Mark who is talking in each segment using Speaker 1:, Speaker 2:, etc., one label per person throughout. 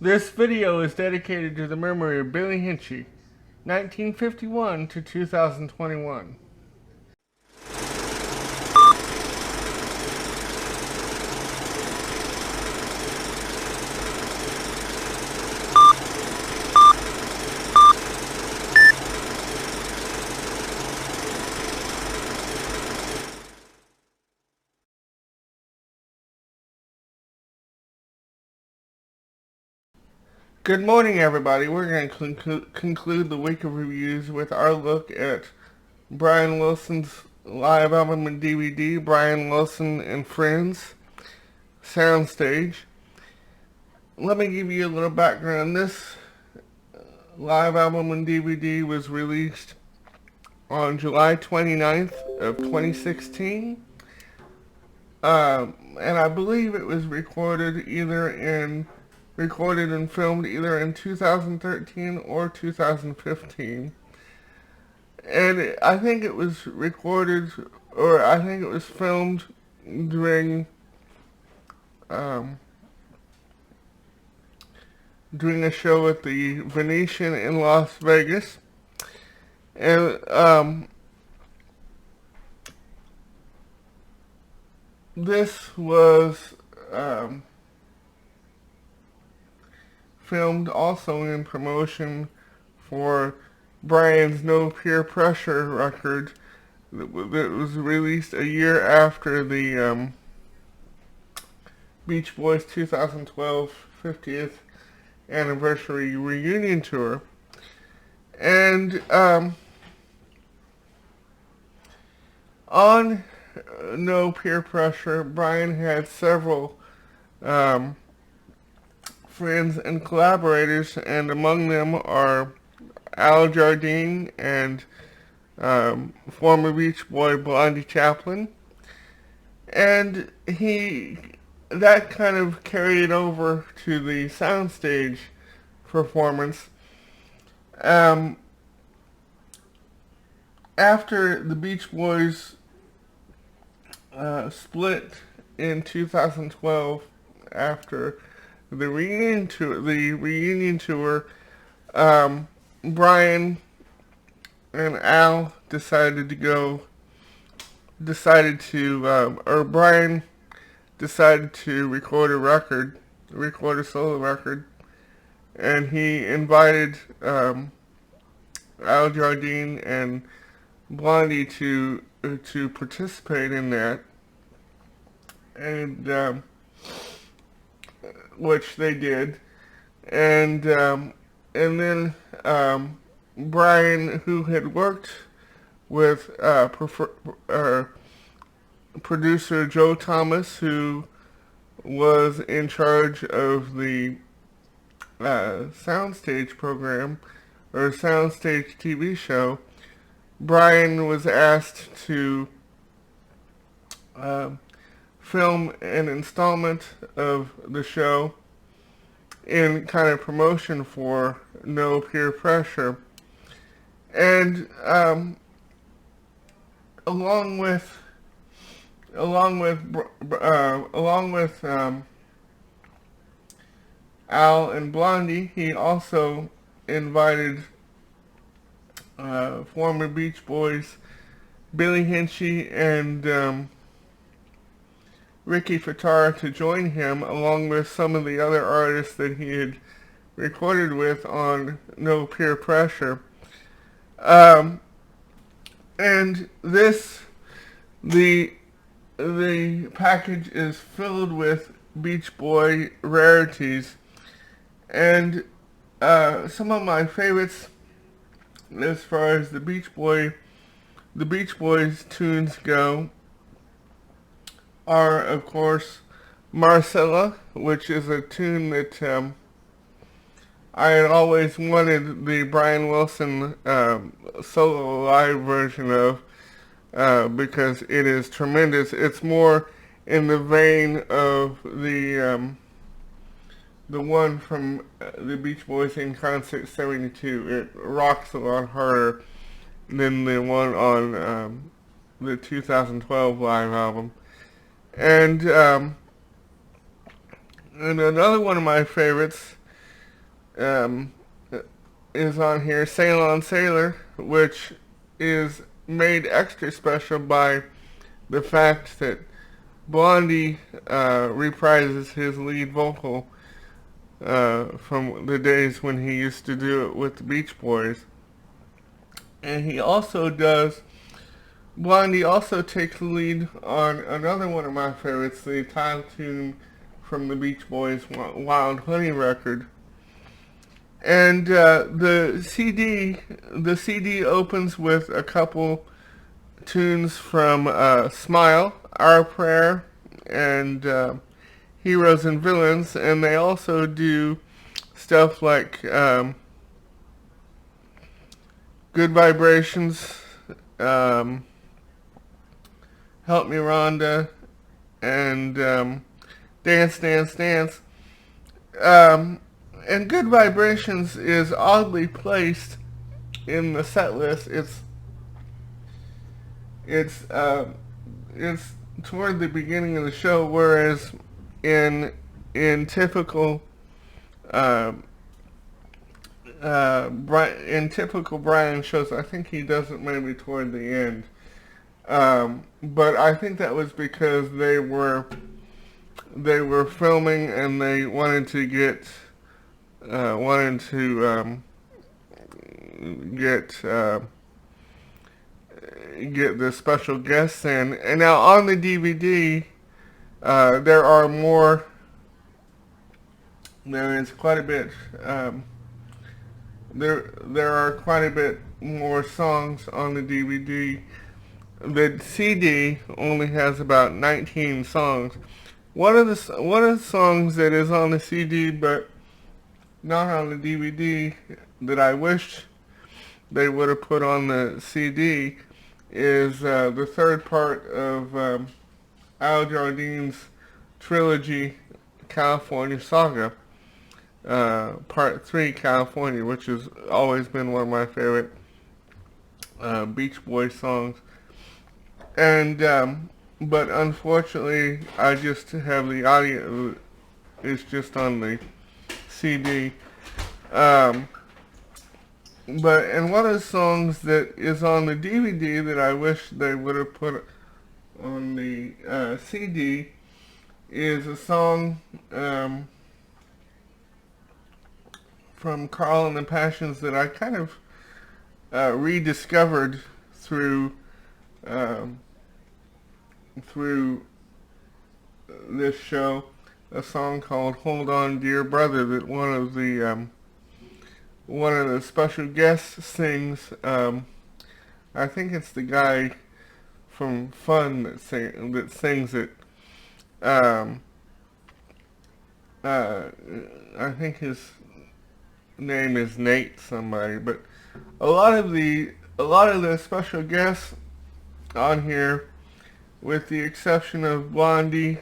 Speaker 1: This video is dedicated to the memory of Billy Hinchy, 1951 to 2021. Good morning, everybody. We're going to conclude the week of reviews with our look at Brian Wilson's live album and DVD, Brian Wilson and Friends, Soundstage. Let me give you a little background. This live album and DVD was released on July 29th of 2016. And I believe it was recorded and filmed either in 2013 or 2015. And I think it was recorded, or I think it was filmed during a show at the Venetian in Las Vegas. And this was filmed also in promotion for Brian's No Peer Pressure record that was released a year after the Beach Boys 2012 50th anniversary reunion tour. And on No Peer Pressure, Brian had several friends and collaborators, and among them are Al Jardine and former Beach Boy Blondie Chaplin. And that kind of carried over to the Soundstage performance. After the Beach Boys split in 2012, after the reunion tour, Brian and Al Brian decided to record a solo record, and he invited Al Jardine and Blondie to participate in that, and which they did, and then Brian, who had worked with producer Joe Thomas, who was in charge of the Soundstage program, or Soundstage TV show, Brian was asked to film an installment of the show in kind of promotion for No Peer Pressure. And along with Al and Blondie, he also invited former Beach Boys Billy Hinchy and Ricky Fataar to join him, along with some of the other artists that he had recorded with on No Peer Pressure. And the package is filled with Beach Boy rarities, and some of my favorites as far as the Beach Boys tunes go are, of course, Marcella, which is a tune that I had always wanted the Brian Wilson solo live version of, because it is tremendous. It's more in the vein of the one from the Beach Boys in Concert 72. It rocks a lot harder than the one on the 2012 live album. And another one of my favorites um, is on here, Sail on Sailor, which is made extra special by the fact that Blondie reprises his lead vocal from the days when he used to do it with the Beach Boys. And he also does, Blondie also takes the lead on another one of my favorites, the title tune from the Beach Boys' Wild Honey record. And the CD opens with a couple tunes from Smile, Our Prayer, and Heroes and Villains, and they also do stuff like Good Vibrations, Help Me Rhonda, and Dance, Dance, Dance. And Good Vibrations is oddly placed in the set list. It's toward the beginning of the show, whereas in typical in typical Brian shows, I think he does it maybe toward the end. But I think that was because they were filming and they wanted to get get the special guests in. And now on the DVD, there are more. There is quite a bit. There are quite a bit more songs on the DVD. The CD only has about 19 songs. One of the songs that is on the CD but not on the DVD that I wish they would have put on the CD is the third part of Al Jardine's trilogy, California Saga, Part 3, California, which has always been one of my favorite Beach Boys songs. And but unfortunately, I just have the audio. It's just on the CD. But and one of the songs that is on the DVD that I wish they would have put on the CD is a song from Carl and the Passions that I kind of rediscovered through this show, a song called "Hold On, Dear Brother" that one of the special guests sings. I think it's the guy from Fun that sings it. I think his name is Nate somebody, but a lot of the special guests on here, with the exception of Blondie,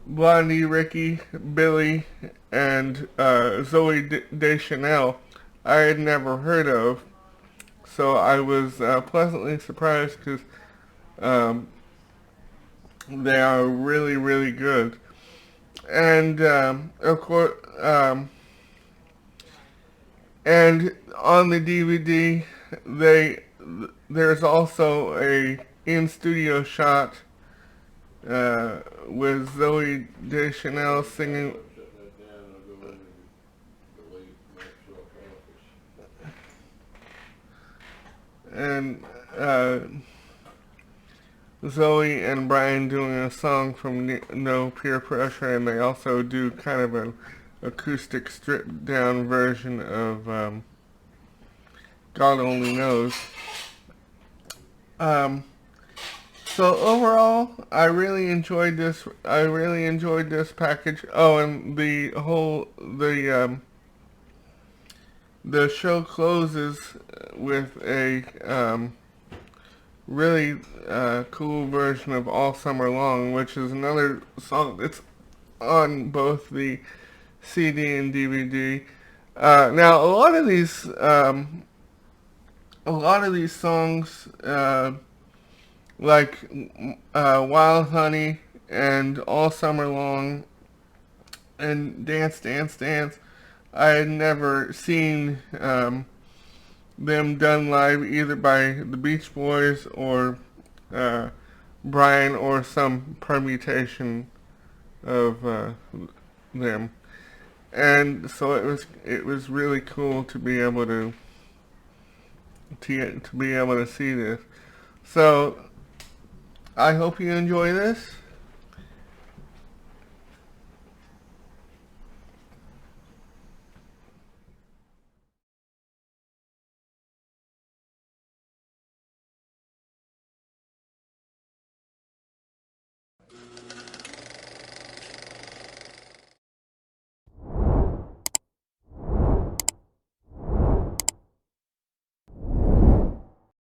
Speaker 1: Ricky, Billy, and Zoe Deschanel, I had never heard of. So I was pleasantly surprised because they are really, really good. And of course, and on the DVD, there's also a in-studio shot with Zoe Deschanel singing. And Zoe and Brian doing a song from No Peer Pressure, and they also do kind of an acoustic stripped down version of God Only Knows. So overall, I really enjoyed this package. Oh, and the show closes with a really cool version of All Summer Long, which is another song that's on both the CD and DVD. Now, a lot of these songs, like Wild Honey and All Summer Long and Dance, Dance, Dance, I had never seen them done live either by the Beach Boys or uh, Brian or some permutation of them. And so it was really cool to be able to be able to see this. So I hope you enjoy this.